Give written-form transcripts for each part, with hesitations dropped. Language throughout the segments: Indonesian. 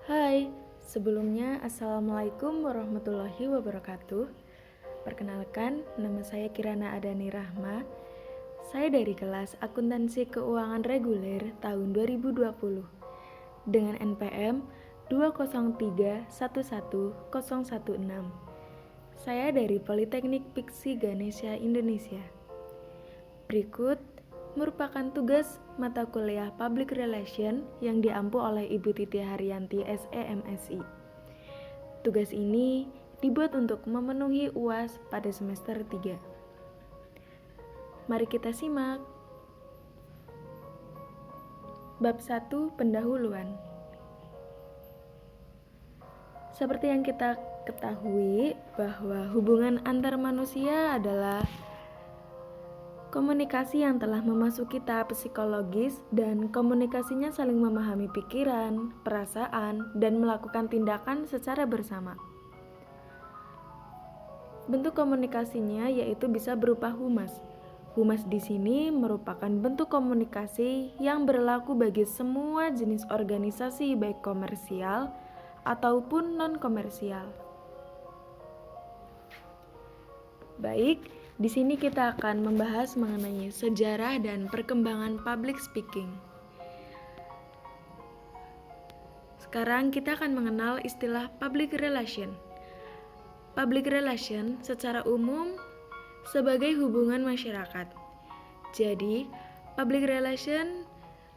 Hai, sebelumnya Assalamualaikum warahmatullahi wabarakatuh. Perkenalkan, nama saya Kirana Adani Rahma. Saya dari kelas Akuntansi Keuangan Reguler tahun 2020 dengan NPM 203111016. Saya dari Politeknik Piksi Ganesha Indonesia. Berikut merupakan tugas mata kuliah Public Relation yang diampu oleh Ibu Titi Haryanti SEMSI. Tugas ini dibuat untuk memenuhi UAS pada semester 3. Mari kita simak. Bab 1 Pendahuluan. Seperti yang kita ketahui bahwa hubungan antar manusia adalah komunikasi yang telah memasuki tahap psikologis dan komunikasinya saling memahami pikiran, perasaan, dan melakukan tindakan secara bersama. Bentuk komunikasinya yaitu bisa berupa humas. Humas di sini merupakan bentuk komunikasi yang berlaku bagi semua jenis organisasi baik komersial ataupun non-komersial. Baik, di sini kita akan membahas mengenai sejarah dan perkembangan public speaking. Sekarang kita akan mengenal istilah public relation. Public relation secara umum sebagai hubungan masyarakat. Jadi, public relation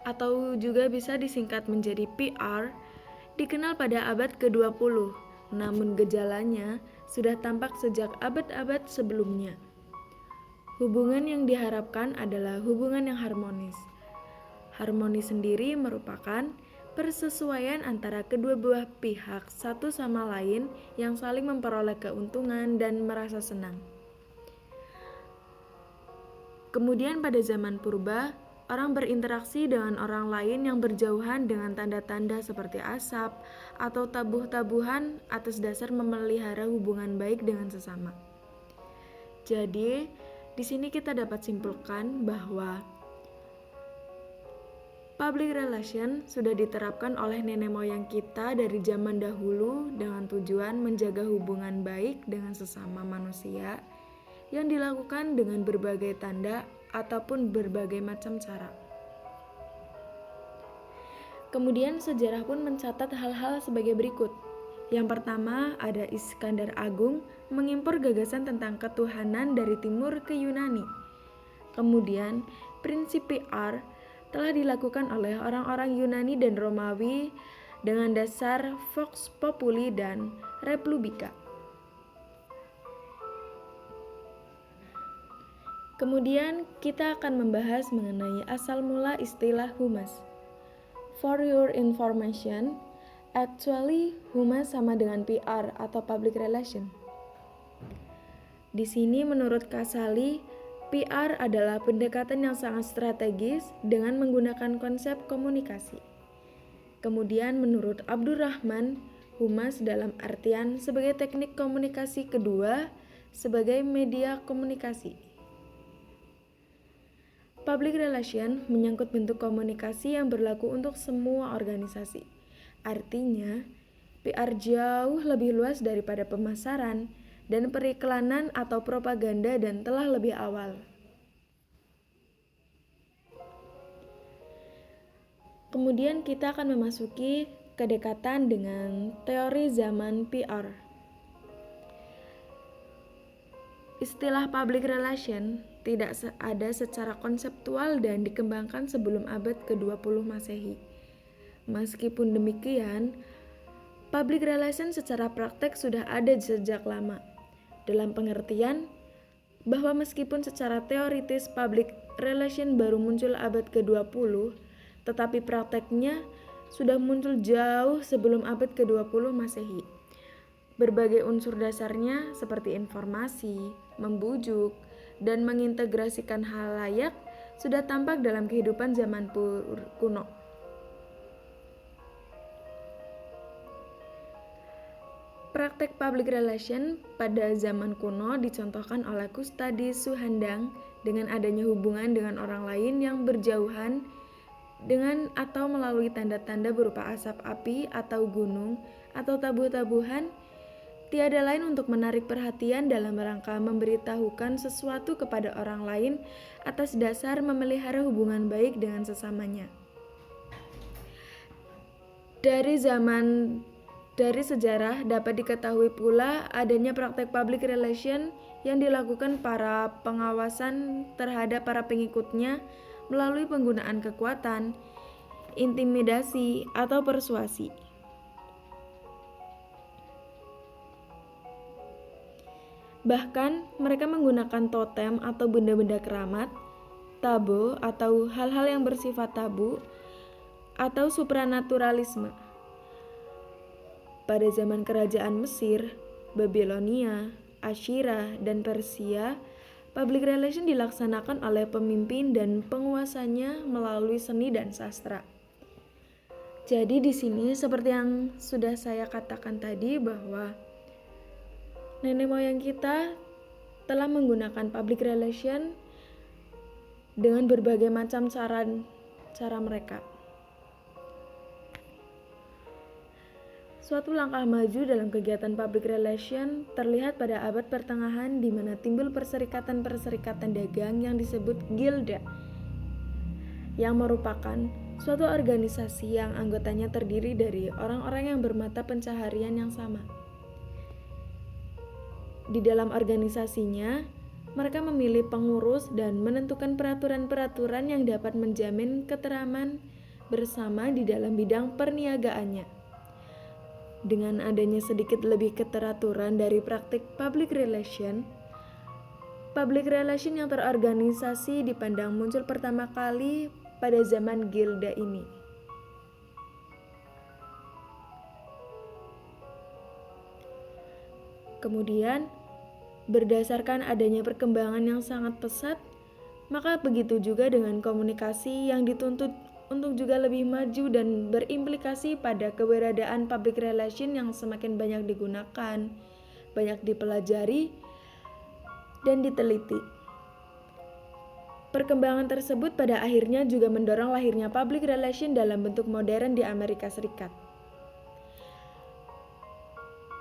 atau juga bisa disingkat menjadi PR dikenal pada abad ke-20, namun gejalanya sudah tampak sejak abad-abad sebelumnya. Hubungan yang diharapkan adalah hubungan yang harmonis. Harmonis sendiri merupakan persesuaian antara kedua buah pihak satu sama lain yang saling memperoleh keuntungan dan merasa senang. Kemudian pada zaman purba, orang berinteraksi dengan orang lain yang berjauhan dengan tanda-tanda seperti asap atau tabuh-tabuhan atas dasar memelihara hubungan baik dengan sesama. Jadi, di sini kita dapat simpulkan bahwa public relation sudah diterapkan oleh nenek moyang kita dari zaman dahulu dengan tujuan menjaga hubungan baik dengan sesama manusia yang dilakukan dengan berbagai tanda ataupun berbagai macam cara. Kemudian sejarah pun mencatat hal-hal sebagai berikut. Yang pertama ada Iskandar Agung mengimpor gagasan tentang ketuhanan dari timur ke Yunani. Kemudian prinsip PR telah dilakukan oleh orang-orang Yunani dan Romawi dengan dasar Vox Populi dan Republica. Kemudian kita akan membahas mengenai asal mula istilah humas. For your information, actually humas sama dengan PR atau public relation. Di sini menurut Kasali, PR adalah pendekatan yang sangat strategis dengan menggunakan konsep komunikasi. Kemudian menurut Abdurrahman, humas dalam artian sebagai teknik komunikasi kedua sebagai media komunikasi. Public relation menyangkut bentuk komunikasi yang berlaku untuk semua organisasi. Artinya, PR jauh lebih luas daripada pemasaran dan periklanan atau propaganda dan telah lebih awal. Kemudian kita akan memasuki kedekatan dengan teori zaman PR. Istilah public relation tidak ada secara konseptual dan dikembangkan sebelum abad ke-20 Masehi. Meskipun demikian, public relation secara praktek sudah ada sejak lama. Dalam pengertian bahwa meskipun secara teoritis public relation baru muncul abad ke-20, tetapi prakteknya sudah muncul jauh sebelum abad ke-20 Masehi. Berbagai unsur dasarnya seperti informasi, membujuk, dan mengintegrasikan halayak sudah tampak dalam kehidupan zaman kuno. Praktek public relation pada zaman kuno dicontohkan oleh Kustadi Suhandang dengan adanya hubungan dengan orang lain yang berjauhan dengan atau melalui tanda-tanda berupa asap api atau gunung atau tabuh-tabuhan, tiada lain untuk menarik perhatian dalam rangka memberitahukan sesuatu kepada orang lain atas dasar memelihara hubungan baik dengan sesamanya. Dari sejarah dapat diketahui pula adanya praktek public relation yang dilakukan para pengawasan terhadap para pengikutnya melalui penggunaan kekuatan, intimidasi, atau persuasi. Bahkan mereka menggunakan totem atau benda-benda keramat, tabu atau hal-hal yang bersifat tabu, atau supranaturalisme. Pada zaman kerajaan Mesir, Babilonia, Asyria, dan Persia, public relation dilaksanakan oleh pemimpin dan penguasanya melalui seni dan sastra. Jadi di sini seperti yang sudah saya katakan tadi bahwa nenek moyang kita telah menggunakan public relation dengan berbagai macam cara mereka. Suatu langkah maju dalam kegiatan public relation terlihat pada abad pertengahan di mana timbul perserikatan-perserikatan dagang yang disebut gilda, yang merupakan suatu organisasi yang anggotanya terdiri dari orang-orang yang bermata pencaharian yang sama. Di dalam organisasinya, mereka memilih pengurus dan menentukan peraturan-peraturan yang dapat menjamin keteraman bersama di dalam bidang perniagaannya. Dengan adanya sedikit lebih keteraturan dari praktik public relation yang terorganisasi dipandang muncul pertama kali pada zaman gilda ini. Kemudian, berdasarkan adanya perkembangan yang sangat pesat, maka begitu juga dengan komunikasi yang dituntut untuk juga lebih maju dan berimplikasi pada keberadaan public relation yang semakin banyak digunakan, banyak dipelajari, dan diteliti. Perkembangan tersebut pada akhirnya juga mendorong lahirnya public relation dalam bentuk modern di Amerika Serikat.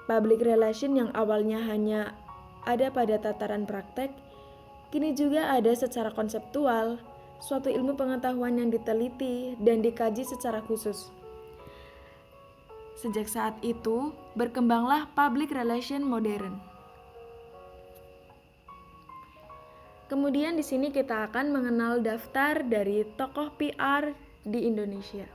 Public relation yang awalnya hanya ada pada tataran praktek, kini juga ada secara konseptual, suatu ilmu pengetahuan yang diteliti dan dikaji secara khusus. Sejak saat itu, berkembanglah public relation modern. Kemudian di sini kita akan mengenal daftar dari tokoh PR di Indonesia.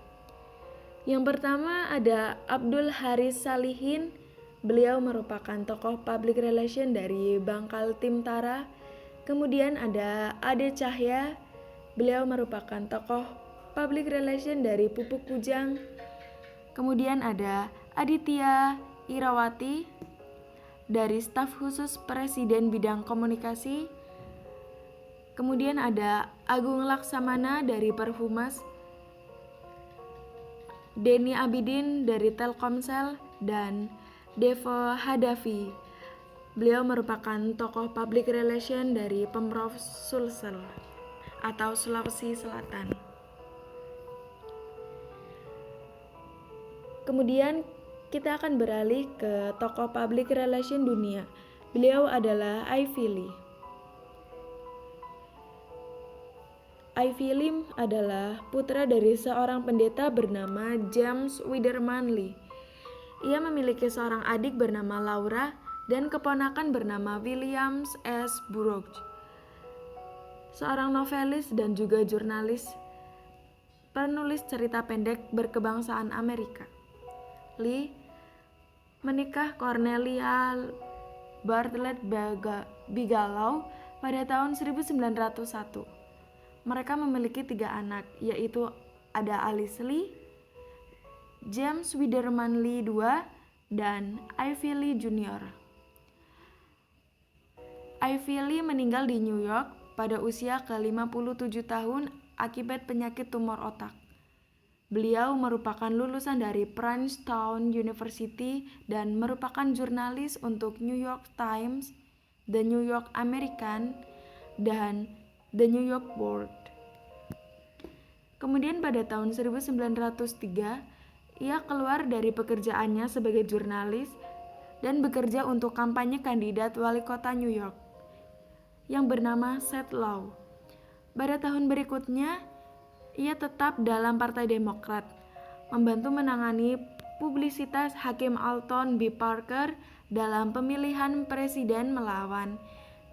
Yang pertama ada Abdul Haris Salihin. Beliau merupakan tokoh public relation dari Bangkal Timtara. Kemudian ada Ade Cahya. Beliau merupakan tokoh public relation dari Pupuk Kujang. Kemudian ada Aditya Irawati dari staf khusus Presiden bidang komunikasi. Kemudian ada Agung Laksamana dari Perhumas, Denny Abidin dari Telkomsel, dan Devo Hadafi. Beliau merupakan tokoh public relation dari Pemprov Sulsel atau Sulawesi Selatan. Kemudian kita akan beralih ke tokoh public relation dunia. Beliau adalah Ivy Lee. Ivy Lee adalah putra dari seorang pendeta bernama James Widerman Lee. Ia memiliki seorang adik bernama Laura dan keponakan bernama Williams S. Burroughs, seorang novelis dan juga jurnalis, penulis cerita pendek berkebangsaan Amerika. Lee menikah Cornelia Bartlett Bigelow pada tahun 1901. Mereka memiliki 3 anak, yaitu ada Alice Lee, James Widerman Lee II, dan Ivy Lee Jr. Ivy Lee meninggal di New York pada usia ke-57 tahun akibat penyakit tumor otak. Beliau merupakan lulusan dari Princeton University dan merupakan jurnalis untuk New York Times, The New York American, dan The New York World. Kemudian pada tahun 1903, ia keluar dari pekerjaannya sebagai jurnalis dan bekerja untuk kampanye kandidat wali kota New York yang bernama Seth Low. Pada tahun berikutnya, ia tetap dalam Partai Demokrat, membantu menangani publisitas Hakim Alton B. Parker dalam pemilihan presiden melawan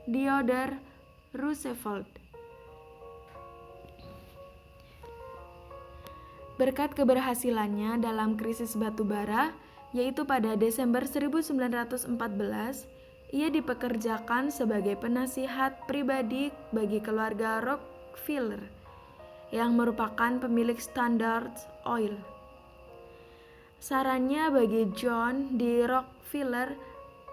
Theodore Roosevelt. Berkat keberhasilannya dalam krisis batu bara, yaitu pada Desember 1914, ia dipekerjakan sebagai penasihat pribadi bagi keluarga Rockefeller yang merupakan pemilik Standard Oil. Sarannya bagi John D. Rockefeller,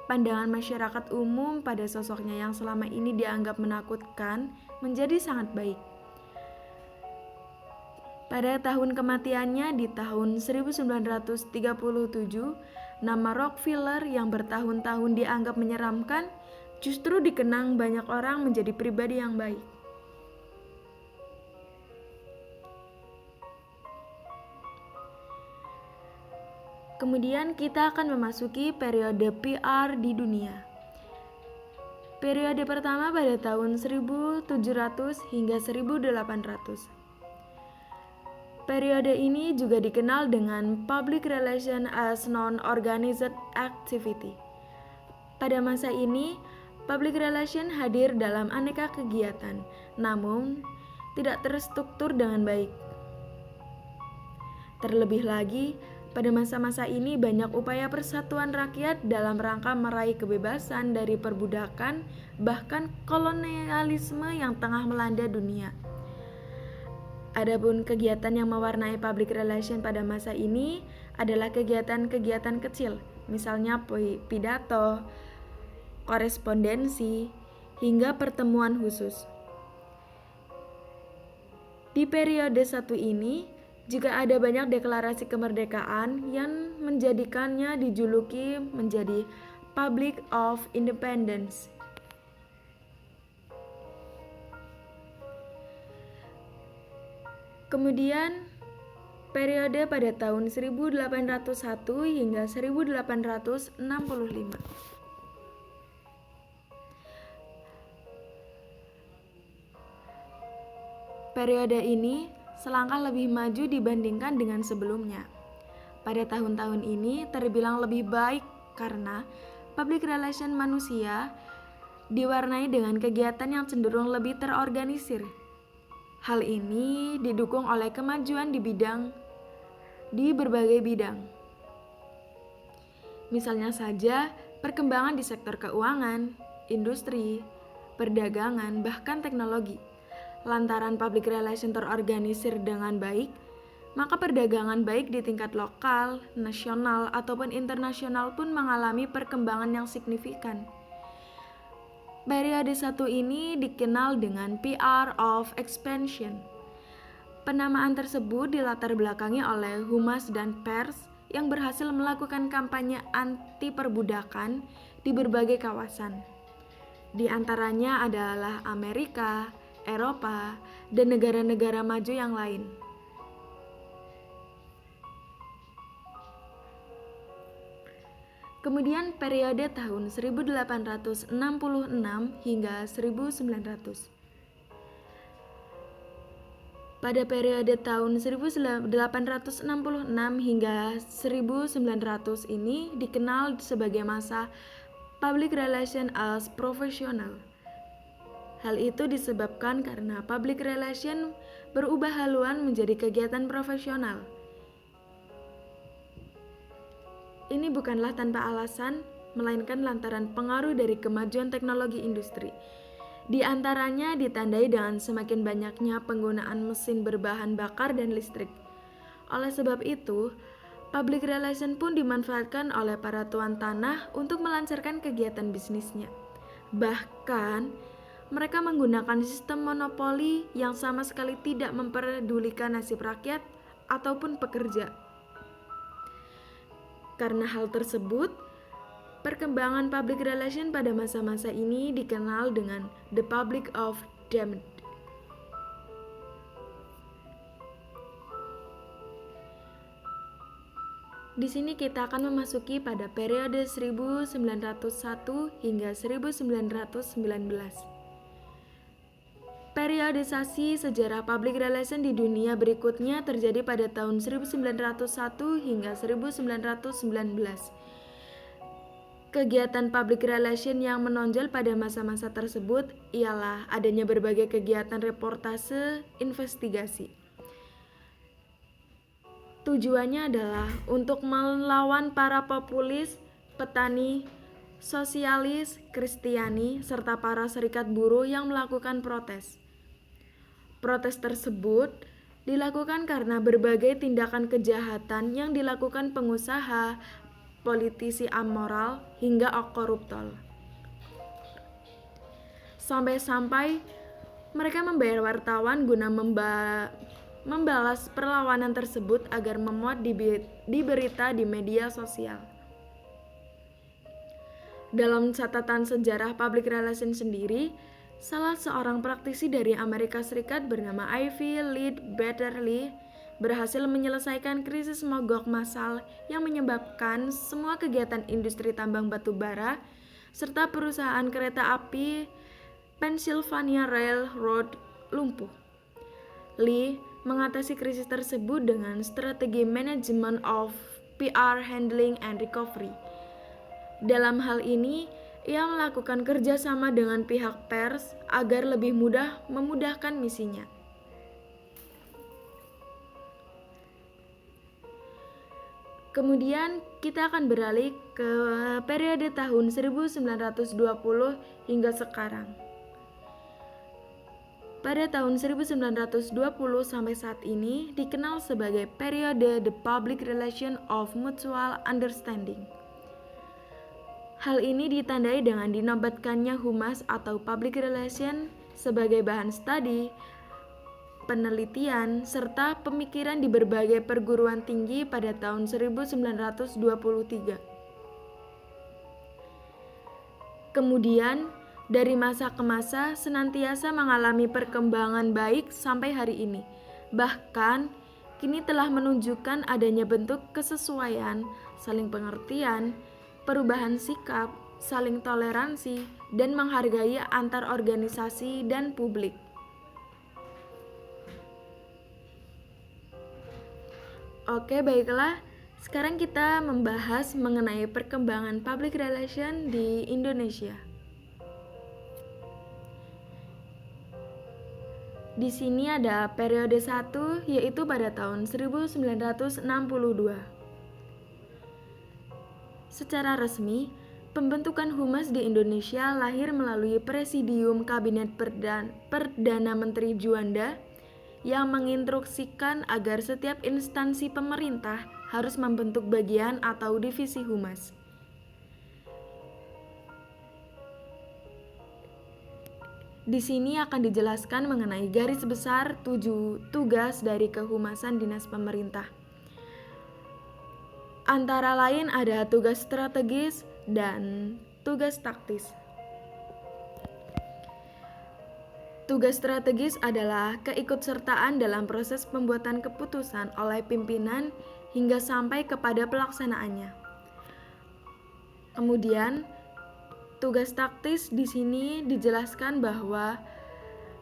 pandangan masyarakat umum pada sosoknya yang selama ini dianggap menakutkan menjadi sangat baik. Pada tahun kematiannya di tahun 1937, nama Rockefeller yang bertahun-tahun dianggap menyeramkan justru dikenang banyak orang menjadi pribadi yang baik. Kemudian kita akan memasuki periode PR di dunia. Periode pertama pada tahun 1700 hingga 1800. Periode ini juga dikenal dengan Public Relation as Non-Organized Activity. Pada masa ini, public relation hadir dalam aneka kegiatan, namun tidak terstruktur dengan baik. Terlebih lagi, pada masa-masa ini banyak upaya persatuan rakyat dalam rangka meraih kebebasan dari perbudakan, bahkan kolonialisme yang tengah melanda dunia. Adapun kegiatan yang mewarnai public relation pada masa ini adalah kegiatan-kegiatan kecil, misalnya pidato, korespondensi, hingga pertemuan khusus. Di periode satu ini juga ada banyak deklarasi kemerdekaan yang menjadikannya dijuluki menjadi Public of Independence. Kemudian periode pada tahun 1801 hingga 1865. Periode ini selangkah lebih maju dibandingkan dengan sebelumnya. Pada tahun-tahun ini terbilang lebih baik karena public relation manusia diwarnai dengan kegiatan yang cenderung lebih terorganisir. Hal ini didukung oleh kemajuan di berbagai bidang. Misalnya saja, perkembangan di sektor keuangan, industri, perdagangan, bahkan teknologi. Lantaran public relation terorganisir dengan baik, maka perdagangan baik di tingkat lokal, nasional, ataupun internasional pun mengalami perkembangan yang signifikan. Periode satu ini dikenal dengan PR of Expansion. Penamaan tersebut dilatar belakangi oleh humas dan pers yang berhasil melakukan kampanye anti perbudakan di berbagai kawasan. Di antaranya adalah Amerika, Eropa, dan negara-negara maju yang lain. Kemudian periode tahun 1866 hingga 1900. Pada periode tahun 1866 hingga 1900 ini dikenal sebagai masa public relation as professional. Hal itu disebabkan karena public relation berubah haluan menjadi kegiatan profesional. Ini bukanlah tanpa alasan, melainkan lantaran pengaruh dari kemajuan teknologi industri. Di antaranya ditandai dengan semakin banyaknya penggunaan mesin berbahan bakar dan listrik. Oleh sebab itu, public relation pun dimanfaatkan oleh para tuan tanah untuk melancarkan kegiatan bisnisnya. Bahkan, mereka menggunakan sistem monopoli yang sama sekali tidak memperdulikan nasib rakyat ataupun pekerja. Karena hal tersebut, perkembangan public relation pada masa-masa ini dikenal dengan the public of damned. Di sini kita akan memasuki pada periode 1901 hingga 1919. Periodisasi sejarah public relation di dunia berikutnya terjadi pada tahun 1901 hingga 1919. Kegiatan public relation yang menonjol pada masa-masa tersebut ialah adanya berbagai kegiatan reportase investigasi. Tujuannya adalah untuk melawan para populis, petani, sosialis, Kristiani, serta para serikat buruh yang melakukan protes. Protes tersebut dilakukan karena berbagai tindakan kejahatan yang dilakukan pengusaha, politisi amoral, hingga koruptor. Sampai-sampai mereka membayar wartawan guna membalas perlawanan tersebut agar memuat di berita di media sosial. Dalam catatan sejarah public relation sendiri, salah seorang praktisi dari Amerika Serikat bernama Ivy Leadbetter berhasil menyelesaikan krisis mogok massal yang menyebabkan semua kegiatan industri tambang batu bara serta perusahaan kereta api Pennsylvania Railroad lumpuh. Lee mengatasi krisis tersebut dengan strategi Management of PR Handling and Recovery. Dalam hal ini, ia melakukan kerjasama dengan pihak pers agar lebih mudah memudahkan misinya. Kemudian kita akan beralih ke periode tahun 1920 hingga sekarang. Pada tahun 1920 sampai saat ini dikenal sebagai periode The Public Relation of Mutual Understanding. Hal ini ditandai dengan dinobatkannya humas atau public relation sebagai bahan studi, penelitian, serta pemikiran di berbagai perguruan tinggi pada tahun 1923. Kemudian, dari masa ke masa senantiasa mengalami perkembangan baik sampai hari ini. Bahkan, kini telah menunjukkan adanya bentuk kesesuaian, saling pengertian, perubahan sikap, saling toleransi, dan menghargai antar organisasi dan publik. Oke, baiklah. Sekarang kita membahas mengenai perkembangan public relation di Indonesia. Di sini ada periode 1, yaitu pada tahun 1962. Secara resmi, pembentukan humas di Indonesia lahir melalui Presidium Kabinet Perdana Menteri Juanda yang menginstruksikan agar setiap instansi pemerintah harus membentuk bagian atau divisi humas. Di sini akan dijelaskan mengenai garis besar 7 tugas dari kehumasan dinas pemerintah. Antara lain ada tugas strategis dan tugas taktis. Tugas strategis adalah keikutsertaan dalam proses pembuatan keputusan oleh pimpinan hingga sampai kepada pelaksanaannya. Kemudian, tugas taktis di sini dijelaskan bahwa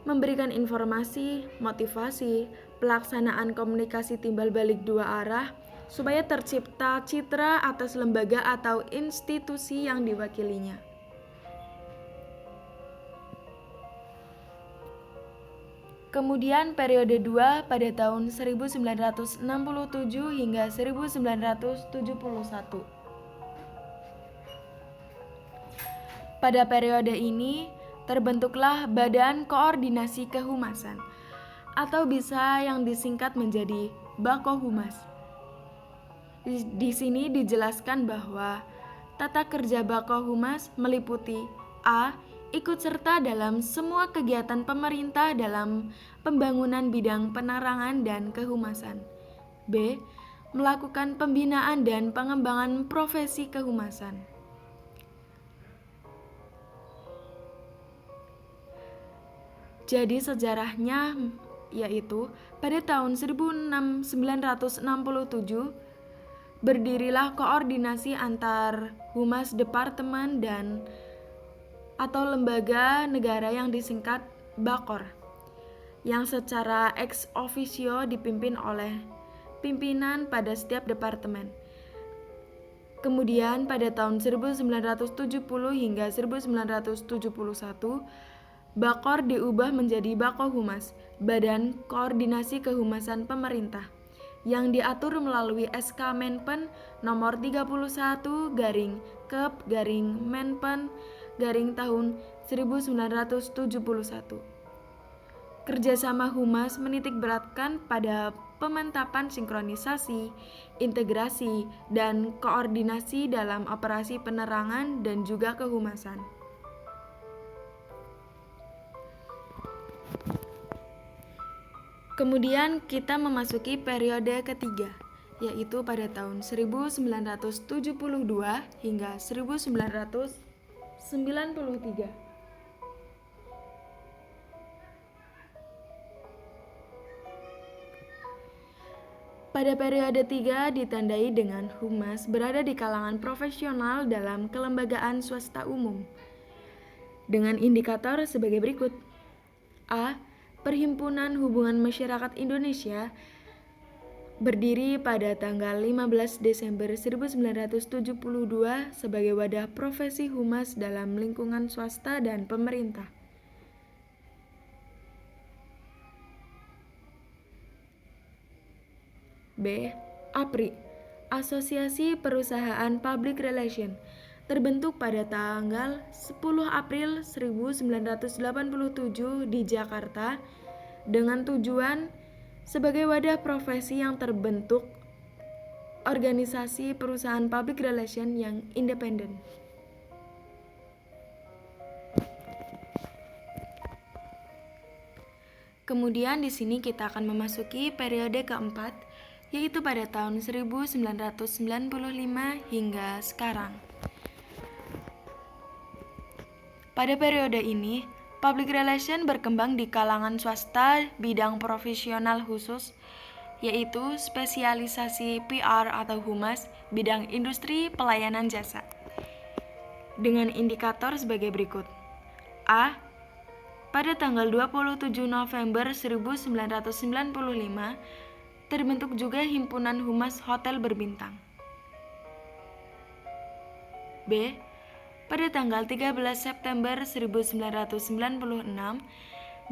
memberikan informasi, motivasi, pelaksanaan komunikasi timbal balik dua arah, supaya tercipta citra atas lembaga atau institusi yang diwakilinya. Kemudian periode 2 pada tahun 1967 hingga 1971. Pada periode ini terbentuklah Badan Koordinasi Kehumasan atau bisa yang disingkat menjadi Bakohumas. Di sini dijelaskan bahwa tata kerja Bakohumas meliputi A. Ikut serta dalam semua kegiatan pemerintah dalam pembangunan bidang penerangan dan kehumasan. B. Melakukan pembinaan dan pengembangan profesi kehumasan. Jadi sejarahnya yaitu pada tahun 1967 berdirilah koordinasi antar humas departemen dan atau lembaga negara yang disingkat BAKOR, yang secara ex officio dipimpin oleh pimpinan pada setiap departemen. Kemudian pada tahun 1970 hingga 1971, BAKOR diubah menjadi Bakohumas, Badan Koordinasi Kehumasan Pemerintah, yang diatur melalui SK Menpen nomor 31/Kep/Menpen tahun 1971. Kerjasama humas menitikberatkan pada pemantapan sinkronisasi, integrasi, dan koordinasi dalam operasi penerangan dan juga kehumasan. Kemudian kita memasuki periode ketiga, yaitu pada tahun 1972 hingga 1993. Pada periode 3 ditandai dengan humas berada di kalangan profesional dalam kelembagaan swasta umum, dengan indikator sebagai berikut. A. Perhimpunan Hubungan Masyarakat Indonesia berdiri pada tanggal 15 Desember 1972 sebagai wadah profesi humas dalam lingkungan swasta dan pemerintah. B. APRI, Asosiasi Perusahaan Public Relation, terbentuk pada tanggal 10 April 1987 di Jakarta dengan tujuan sebagai wadah profesi yang terbentuk organisasi perusahaan public relation yang independen. Kemudian di sini kita akan memasuki periode keempat, yaitu pada tahun 1995 hingga sekarang. Pada periode ini, public relation berkembang di kalangan swasta bidang profesional khusus, yaitu spesialisasi PR atau humas bidang industri pelayanan jasa. Dengan indikator sebagai berikut. A. Pada tanggal 27 November 1995, terbentuk juga Himpunan Humas Hotel Berbintang. B. Pada tanggal 13 September 1996,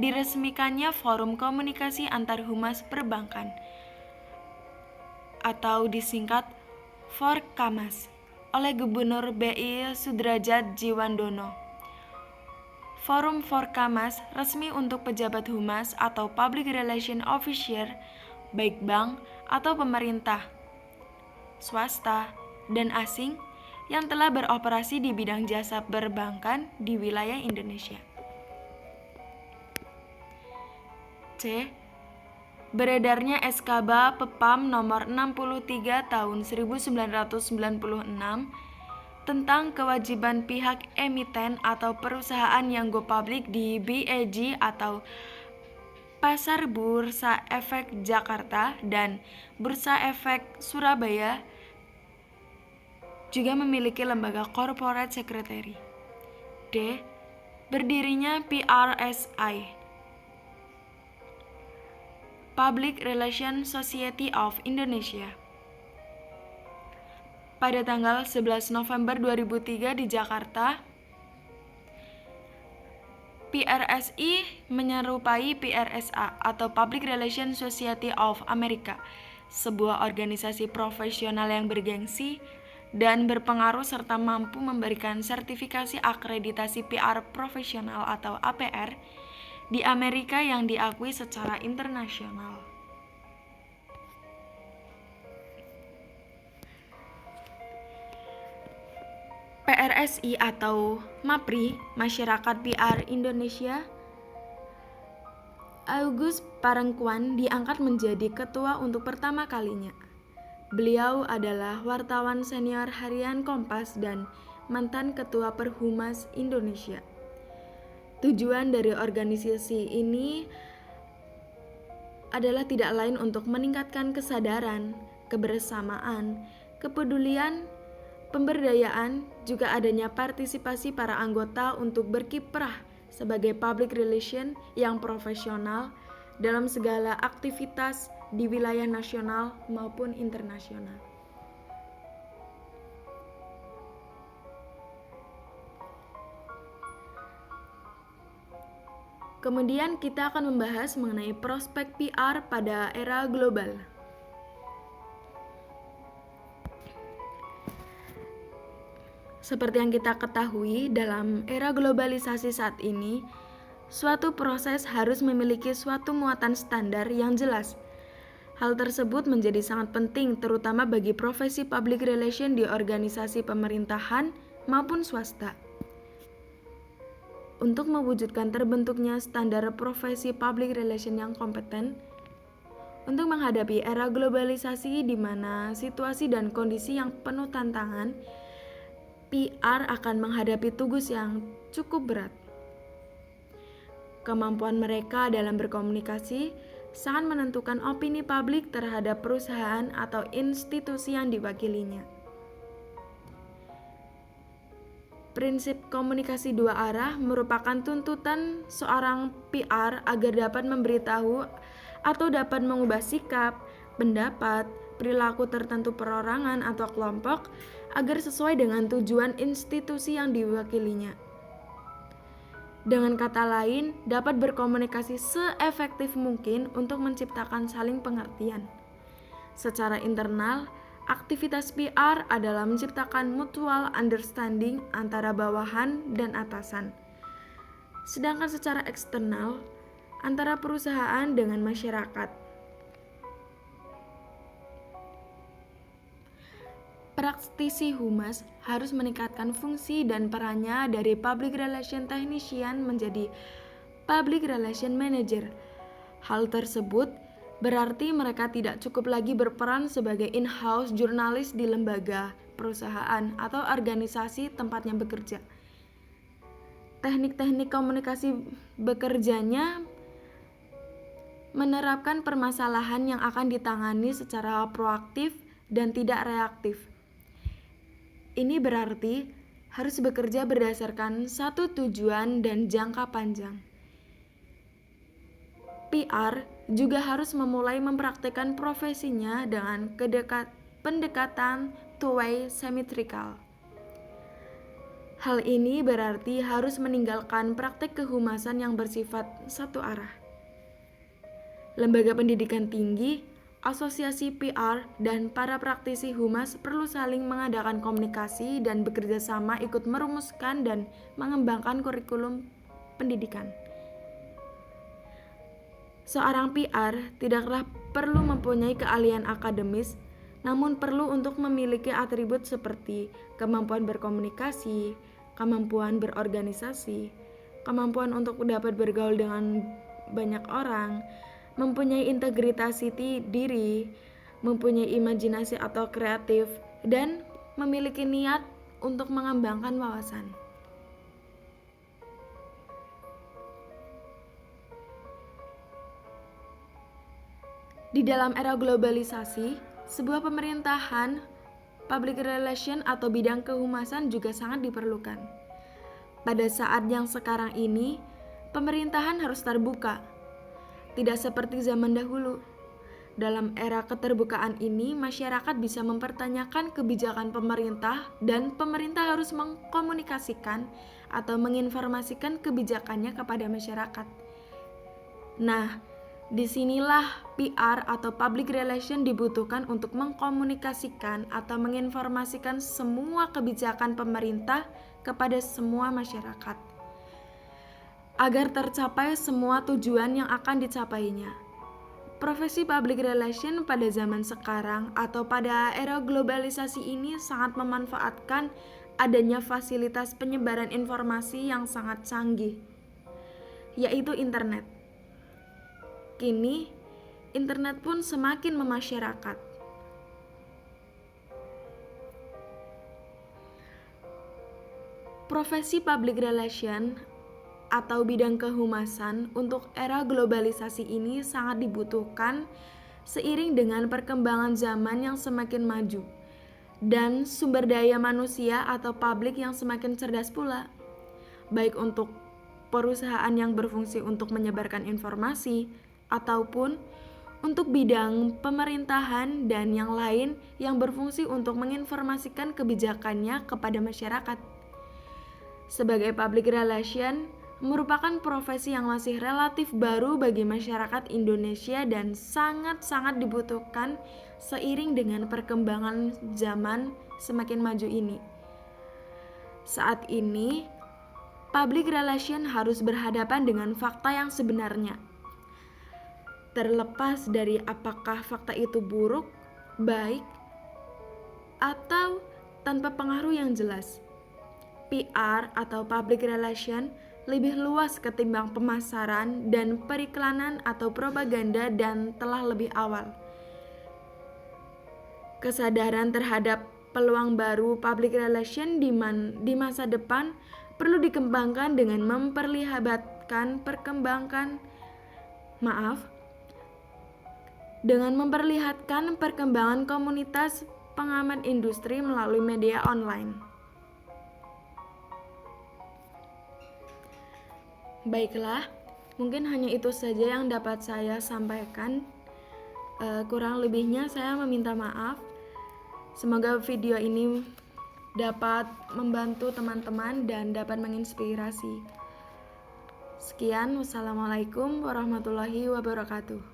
diresmikannya Forum Komunikasi Antar Humas Perbankan atau disingkat Forkamas oleh Gubernur BI Sudrajat Djiwandono. Forum Forkamas resmi untuk pejabat humas atau public relation officer, baik bank atau pemerintah, swasta, dan asing yang telah beroperasi di bidang jasa perbankan di wilayah Indonesia. C. Beredarnya SKB Pepam nomor 63 tahun 1996 tentang kewajiban pihak emiten atau perusahaan yang go public di BEG atau Pasar Bursa Efek Jakarta dan Bursa Efek Surabaya, juga memiliki lembaga corporate secretary. D. Berdirinya PRSI, Public Relations Society of Indonesia, pada tanggal 11 November 2003 di Jakarta. PRSI menyerupai PRSA atau Public Relations Society of America, sebuah organisasi profesional yang bergengsi dan berpengaruh serta mampu memberikan sertifikasi akreditasi PR profesional atau APR di Amerika yang diakui secara internasional. PRSI atau MAPRI, Masyarakat PR Indonesia, Agus Parengkuan diangkat menjadi ketua untuk pertama kalinya. Beliau adalah wartawan senior harian Kompas dan mantan ketua Perhumas Indonesia. Tujuan dari organisasi ini adalah tidak lain untuk meningkatkan kesadaran, kebersamaan, kepedulian, pemberdayaan, juga adanya partisipasi para anggota untuk berkiprah sebagai public relation yang profesional dalam segala aktivitas di wilayah nasional maupun internasional. Kemudian kita akan membahas mengenai prospek PR pada era global. Seperti yang kita ketahui, dalam era globalisasi saat ini, suatu proses harus memiliki suatu muatan standar yang jelas. Hal tersebut menjadi sangat penting terutama bagi profesi public relation di organisasi pemerintahan maupun swasta. Untuk mewujudkan terbentuknya standar profesi public relation yang kompeten, untuk menghadapi era globalisasi di mana situasi dan kondisi yang penuh tantangan, PR akan menghadapi tugas yang cukup berat. Kemampuan mereka dalam berkomunikasi sangat menentukan opini publik terhadap perusahaan atau institusi yang diwakilinya. Prinsip komunikasi dua arah merupakan tuntutan seorang PR agar dapat memberitahu atau dapat mengubah sikap, pendapat, perilaku tertentu perorangan atau kelompok agar sesuai dengan tujuan institusi yang diwakilinya. Dengan kata lain, dapat berkomunikasi seefektif mungkin untuk menciptakan saling pengertian. Secara internal, aktivitas PR adalah menciptakan mutual understanding antara bawahan dan atasan. Sedangkan secara eksternal, antara perusahaan dengan masyarakat. Praktisi humas harus meningkatkan fungsi dan perannya dari public relation technician menjadi public relation manager. Hal tersebut berarti mereka tidak cukup lagi berperan sebagai in-house jurnalis di lembaga, perusahaan, atau organisasi tempatnya bekerja. Teknik-teknik komunikasi bekerjanya menerapkan permasalahan yang akan ditangani secara proaktif dan tidak reaktif. Ini berarti harus bekerja berdasarkan satu tujuan dan jangka panjang. PR juga harus memulai mempraktikkan profesinya dengan pendekatan two-way symmetrical. Hal ini berarti harus meninggalkan praktik kehumasan yang bersifat satu arah. Lembaga pendidikan tinggi, asosiasi PR, dan para praktisi humas perlu saling mengadakan komunikasi dan bekerja sama ikut merumuskan dan mengembangkan kurikulum pendidikan. Seorang PR tidaklah perlu mempunyai keahlian akademis, namun perlu untuk memiliki atribut seperti kemampuan berkomunikasi, kemampuan berorganisasi, kemampuan untuk dapat bergaul dengan banyak orang, mempunyai integritas diri, mempunyai imajinasi atau kreatif, dan memiliki niat untuk mengembangkan wawasan. Di dalam era globalisasi, sebuah pemerintahan, public relation atau bidang kehumasan juga sangat diperlukan. Pada saat yang sekarang ini, pemerintahan harus terbuka. Tidak seperti zaman dahulu. Dalam era keterbukaan ini, masyarakat bisa mempertanyakan kebijakan pemerintah dan pemerintah harus mengkomunikasikan atau menginformasikan kebijakannya kepada masyarakat. Nah, disinilah PR atau public relation dibutuhkan untuk mengkomunikasikan atau menginformasikan semua kebijakan pemerintah kepada semua masyarakat, agar tercapai semua tujuan yang akan dicapainya. Profesi public relation pada zaman sekarang atau pada era globalisasi ini sangat memanfaatkan adanya fasilitas penyebaran informasi yang sangat canggih, yaitu internet. Kini, internet pun semakin memasyarakat. Profesi public relation atau bidang kehumasan untuk era globalisasi ini sangat dibutuhkan seiring dengan perkembangan zaman yang semakin maju. dan sumber daya manusia atau publik yang semakin cerdas pula, baik untuk perusahaan yang berfungsi untuk menyebarkan informasi ataupun untuk bidang pemerintahan dan yang lain yang berfungsi untuk menginformasikan kebijakannya kepada masyarakat. Sebagai public relation merupakan profesi yang masih relatif baru bagi masyarakat Indonesia dan sangat-sangat dibutuhkan seiring dengan perkembangan zaman semakin maju ini. Saat ini, public relation harus berhadapan dengan fakta yang sebenarnya. Terlepas dari apakah fakta itu buruk, baik, atau tanpa pengaruh yang jelas. PR atau public relation lebih luas ketimbang pemasaran dan periklanan atau propaganda dan telah lebih awal. Kesadaran terhadap peluang baru public relation di masa depan perlu dikembangkan dengan memperlihatkan perkembangan komunitas pengamat industri melalui media online. Baiklah, mungkin hanya itu saja yang dapat saya sampaikan. Kurang lebihnya saya meminta maaf. Semoga video ini dapat membantu teman-teman dan dapat menginspirasi. Sekian, wassalamualaikum warahmatullahi wabarakatuh.